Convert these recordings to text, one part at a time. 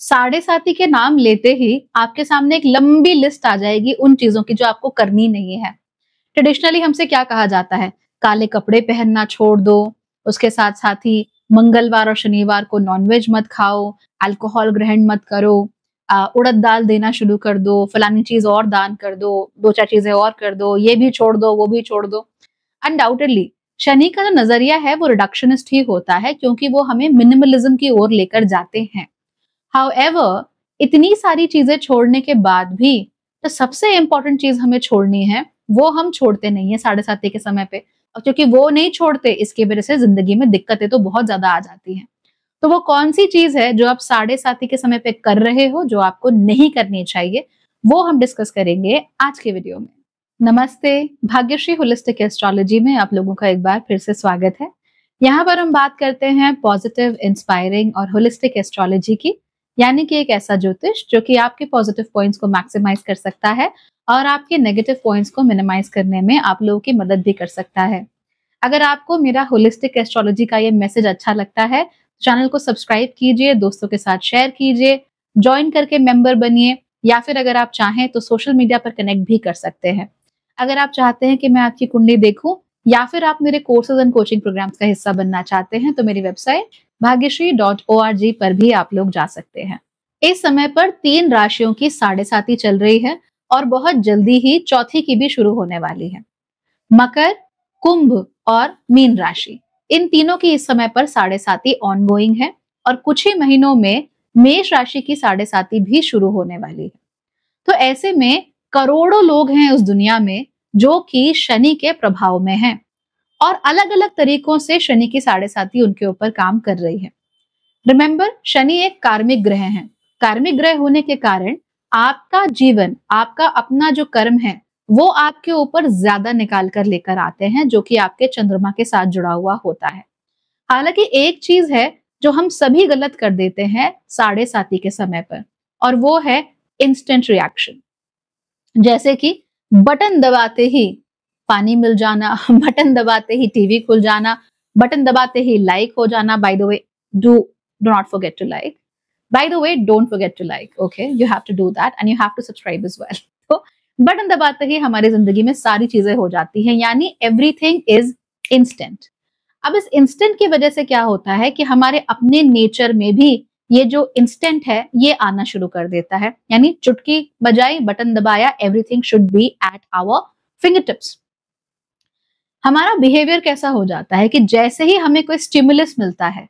साढ़े साथी के नाम लेते ही आपके सामने एक लंबी लिस्ट आ जाएगी उन चीजों की जो आपको करनी नहीं है। ट्रेडिशनली हमसे क्या कहा जाता है? काले कपड़े पहनना छोड़ दो, उसके साथ साथ ही मंगलवार और शनिवार को नॉनवेज मत खाओ, अल्कोहल ग्रहण मत करो, उड़द दाल देना शुरू कर दो, फलानी चीज और दान कर दो, दो चार चीजें और कर दो, ये भी छोड़ दो, वो भी छोड़ दो। अनडाउटेडली शनि का जो नजरिया है वो रिडक्शनिस्ट ही होता है, क्योंकि वो हमें मिनिमलिज्म की ओर लेकर जाते हैं। हाउएवर, इतनी सारी चीजें छोड़ने के बाद भी तो सबसे इंपॉर्टेंट चीज हमें छोड़नी है, वो हम छोड़ते नहीं है साढ़े साथी के समय पे। और क्योंकि वो नहीं छोड़ते, इसकी वजह से जिंदगी में दिक्कतें तो बहुत ज्यादा आ जाती हैं। तो वो कौन सी चीज है जो आप साढ़े साथी के समय पे कर रहे हो, जो आपको नहीं करनी चाहिए, वो हम डिस्कस करेंगे आज के वीडियो में। नमस्ते, भाग्यश्री होलिस्टिक एस्ट्रोलॉजी में आप लोगों का एक बार फिर से स्वागत है। यहाँ पर हम बात करते हैं पॉजिटिव, इंस्पायरिंग और होलिस्टिक एस्ट्रोलॉजी की, यानी कि एक ऐसा ज्योतिष जो कि आपके पॉजिटिव पॉइंट्स को मैक्सिमाइज कर सकता है और आपके नेगेटिव पॉइंट्स को मिनिमाइज करने में आप लोगों की मदद भी कर सकता है। अगर आपको मेरा होलिस्टिक एस्ट्रोलॉजी का ये मैसेज अच्छा लगता है, चैनल को सब्सक्राइब कीजिए, दोस्तों के साथ शेयर कीजिए, ज्वाइन करके मेंबर बनिए, या फिर अगर आप चाहें तो सोशल मीडिया पर कनेक्ट भी कर सकते हैं। अगर आप चाहते हैं कि मैं आपकी कुंडली देखूं, या फिर आप मेरे कोर्सेज एंड कोचिंग प्रोग्राम्स का हिस्सा बनना चाहते हैं, तो मेरी वेबसाइट भाग्यश्री.org पर भी आप लोग जा सकते हैं। इस समय पर 3 राशियों की साढ़े साथी चल रही है और बहुत जल्दी ही चौथी की भी शुरू होने वाली है। मकर, कुंभ और मीन राशि, इन तीनों की इस समय पर साढ़े साथी ऑनगोइंग है और कुछ ही महीनों में मेष राशि की साढ़े साथी भी शुरू होने वाली है। तो ऐसे में करोड़ों लोग हैं उस दुनिया में जो कि शनि के प्रभाव में हैं और अलग अलग तरीकों से शनि की साढ़े साथी उनके ऊपर काम कर रही है। रिमेंबर, शनि एक कार्मिक ग्रह है। कार्मिक ग्रह होने के कारण आपका जीवन, आपका अपना जो कर्म है, वो आपके ऊपर ज्यादा निकाल कर लेकर आते हैं, जो कि आपके चंद्रमा के साथ जुड़ा हुआ होता है। हालांकि एक चीज है जो हम सभी गलत कर देते हैं साढ़े साथी के समय पर, और वो है इंस्टेंट रिएक्शन। जैसे कि बटन दबाते ही पानी मिल जाना, बटन दबाते ही टीवी खुल जाना, बटन दबाते ही लाइक हो जाना। By the way, do not forget to like. By the way, don't forget to like, okay? You have to do that and you have to subscribe as well. तो button दबाते ही हमारी जिंदगी में सारी चीजें हो जाती हैं, यानी everything is instant। अब इस इंस्टेंट की वजह से क्या होता है कि हमारे अपने नेचर में भी ये जो इंस्टेंट है ये आना शुरू कर देता है, यानी चुटकी बजाई, बटन दबाया, everything should be at our fingertips. हमारा बिहेवियर कैसा हो जाता है कि जैसे ही हमें कोई स्टिमुलस मिलता है,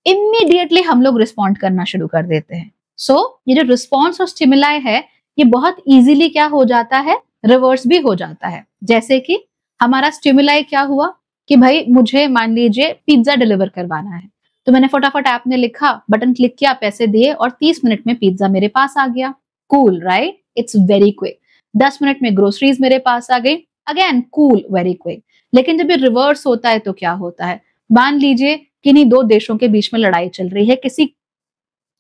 इमीडिएटली हम लोग रिस्पॉन्ड करना शुरू कर देते हैं। सो ये जो रिस्पॉन्स और स्टिमुलाई है, ये बहुत इजीली क्या हो जाता है, रिवर्स भी हो जाता है। जैसे कि हमारा स्टिमुलाई क्या हुआ कि भाई मुझे मान लीजिए पिज्जा डिलीवर करवाना है, तो मैंने फटाफट ऐप में लिखा, बटन क्लिक किया, पैसे दिए और 30 मिनट में पिज्जा मेरे पास आ गया। Cool, right? It's very quick. 10 minute में ग्रोसरीज मेरे पास आ गई। Again cool, very quick. लेकिन जब ये रिवर्स होता है तो क्या होता है? मान लीजिए किन्हीं 2 देशों के बीच में लड़ाई चल रही है, किसी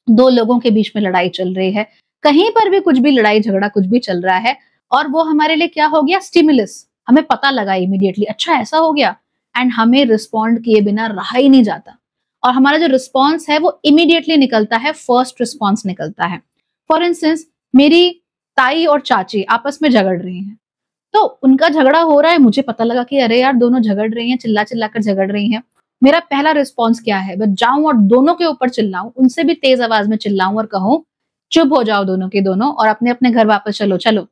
2 लोगों के बीच में लड़ाई चल रही है, कहीं पर भी कुछ भी लड़ाई झगड़ा कुछ भी चल रहा है, और वो हमारे लिए क्या हो गया, स्टिमुलस। हमें पता लगा इमीडिएटली, अच्छा ऐसा हो गया, एंड हमें रिस्पॉन्ड किए बिना रहा ही नहीं जाता, और हमारा जो रिस्पॉन्स है वो इमीडिएटली निकलता है, फर्स्ट रिस्पॉन्स निकलता है। फॉर इंस्टेंस, मेरी ताई और चाची आपस में झगड़ रही हैं, तो उनका झगड़ा हो रहा है, मुझे पता लगा कि अरे यार दोनों झगड़ रही हैं, चिल्ला चिल्ला कर झगड़ रही हैं। मेरा पहला रिस्पॉन्स क्या है? मैं जाऊं और दोनों के ऊपर चिल्लाऊं, उनसे भी तेज आवाज में चिल्लाऊं और कहूं चुप हो जाओ दोनों के दोनों और अपने अपने घर वापस चलो चलो।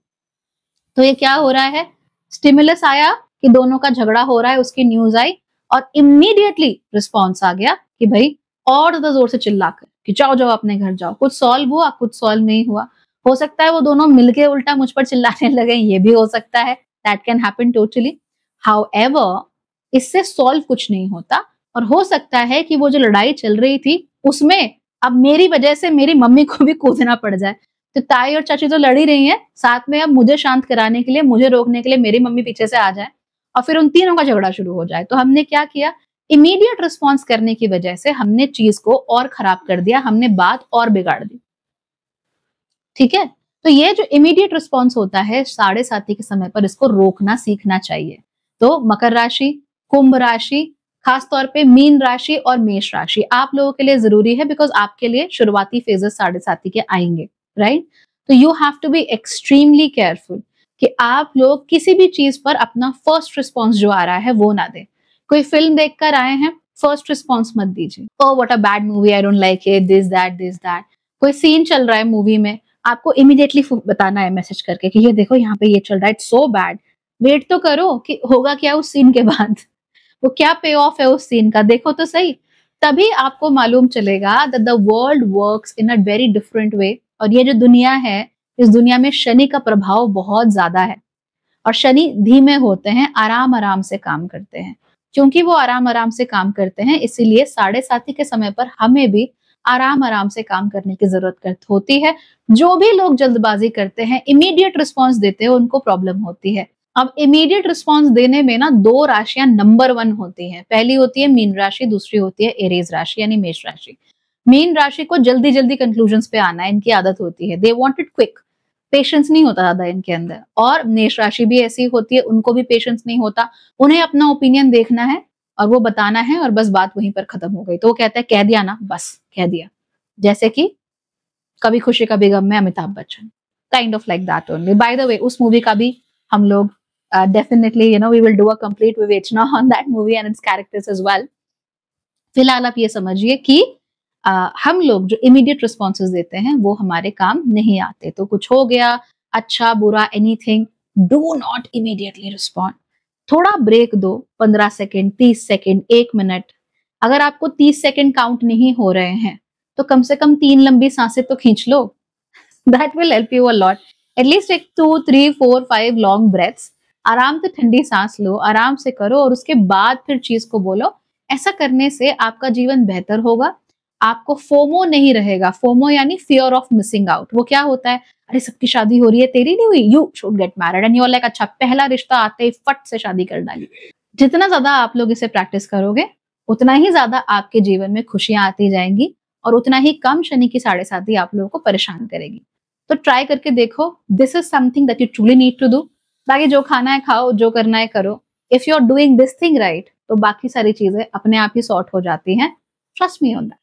तो ये क्या हो रहा है? स्टिमुलस आया कि दोनों का झगड़ा हो रहा है, उसकी न्यूज आई और इमीडिएटली रिस्पॉन्स आ गया कि भाई और ज्यादा जोर से चिल्लाकर कि जाओ जाओ अपने घर जाओ। कुछ सॉल्व हुआ, कुछ सॉल्व नहीं हुआ। हो सकता है वो दोनों मिलके उल्टा मुझ पर चिल्लाने लगे, ये भी हो सकता है, that can happen totally. However, इससे सॉल्व कुछ नहीं होता, और हो सकता है कि वो जो लड़ाई चल रही थी उसमें अब मेरी वजह से मेरी मम्मी को भी कूदना पड़ जाए। तो ताई और चाची तो लड़ ही रही हैं, साथ में अब मुझे शांत कराने के लिए, मुझे रोकने के लिए मेरी मम्मी पीछे से आ जाए और फिर उन तीनों का झगड़ा शुरू हो जाए। तो हमने क्या किया? इमीडिएट रिस्पॉन्स करने की वजह से हमने चीज को और खराब कर दिया, हमने बात और बिगाड़ दी। ठीक है? तो ये जो इमीडिएट रिस्पॉन्स होता है साढ़े साथी के समय पर, इसको रोकना सीखना चाहिए। तो मकर राशि, कुंभ राशि, खास तौर पे मीन राशि और मेष राशि आप लोगों के लिए जरूरी है, बिकॉज आपके लिए शुरुआती फेजेस साढ़े साथी के आएंगे, राइट? तो you have to be extremely careful कि आप लोग किसी भी चीज पर अपना फर्स्ट रिस्पॉन्स जो आ रहा है वो ना दें। कोई फिल्म देखकर आए हैं, फर्स्ट रिस्पॉन्स मत दीजिए, oh what a bad movie, I don't like it, this that. कोई सीन चल रहा है मूवी में, आपको इमीडिएटली बताना है मैसेज करके कि ये देखो यहाँ पे ये चल रहा है, इट्स सो बैड। वेट तो करो कि होगा क्या उस सीन के बाद, वो क्या पे ऑफ है उस सीन का, देखो तो सही। तभी आपको मालूम चलेगा that the world works in a very different way. और ये जो दुनिया है, इस दुनिया में शनि का प्रभाव बहुत ज्यादा है, और शनि धीमे होते हैं, आराम आराम से काम करते हैं। क्योंकि वो आराम आराम से काम करते हैं, इसीलिए साढ़े साथी के समय पर हमें भी आराम आराम से काम करने की जरूरत होती है। जो भी लोग जल्दबाजी करते हैं, इमीडिएट रिस्पॉन्स देते हैं, उनको प्रॉब्लम होती है। अब इमीडिएट रिस्पॉन्स देने में ना दो राशियां नंबर 1 होती हैं। पहली होती है मीन राशि, दूसरी होती है एरीज राशि यानी मेष राशि। मीन राशि को जल्दी जल्दी कंक्लूजन्स पे आना है, इनकी आदत होती है, they want it quick, patience नहीं होता ज्यादा इनके अंदर। और मेष राशि भी ऐसी होती है, उनको भी पेशेंस नहीं होता, उन्हें अपना ओपिनियन देखना है और वो बताना है और बस बात वहीं पर खत्म हो गई। तो वो कहता है कह दिया ना, बस कह दिया। जैसे कि कभी खुशी कभी गम में Amitabh Bachchan, kind of like that only. By the way उस मूवी का भी हम लोग definitely we will do a complete विवेचना on that movie and its characters as well. फिलहाल आप ये समझिए कि हम लोग जो इमीडिएट रिस्पॉन्सेज देते हैं वो हमारे काम नहीं आते। तो कुछ हो गया, अच्छा बुरा anything, do not immediately respond, थोड़ा ब्रेक दो, 15 सेकेंड, 30 सेकेंड, 1 मिनट। अगर आपको 30 सेकेंड काउंट नहीं हो रहे हैं तो कम से कम 3 लंबी सांसें तो खींच लो, that will help you a lot. At least एक 2, 3, 4, 5 लॉन्ग ब्रेथ्स, आराम से ठंडी सांस लो, आराम से करो और उसके बाद फिर चीज को बोलो। ऐसा करने से आपका जीवन बेहतर होगा, आपको फोमो नहीं रहेगा। फोमो यानी फियर ऑफ मिसिंग आउट। वो क्या होता है, अरे सबकी शादी हो रही है, तेरी नहीं हुई, you should get married, and you are like अच्छा पहला रिश्ता आते ही फट से शादी कर डाली। जितना ज्यादा आप लोग इसे प्रैक्टिस करोगे उतना ही ज्यादा आपके जीवन में खुशियां आती जाएंगी और उतना ही कम शनि की साढ़े साथी आप लोगों को परेशान करेगी। तो ट्राई करके देखो, this is something that you truly need to do. बाकी जो खाना है खाओ, जो करना है करो। If you are doing this thing right तो बाकी सारी चीजें अपने आप ही सॉर्ट हो जाती हैं। Trust me on that.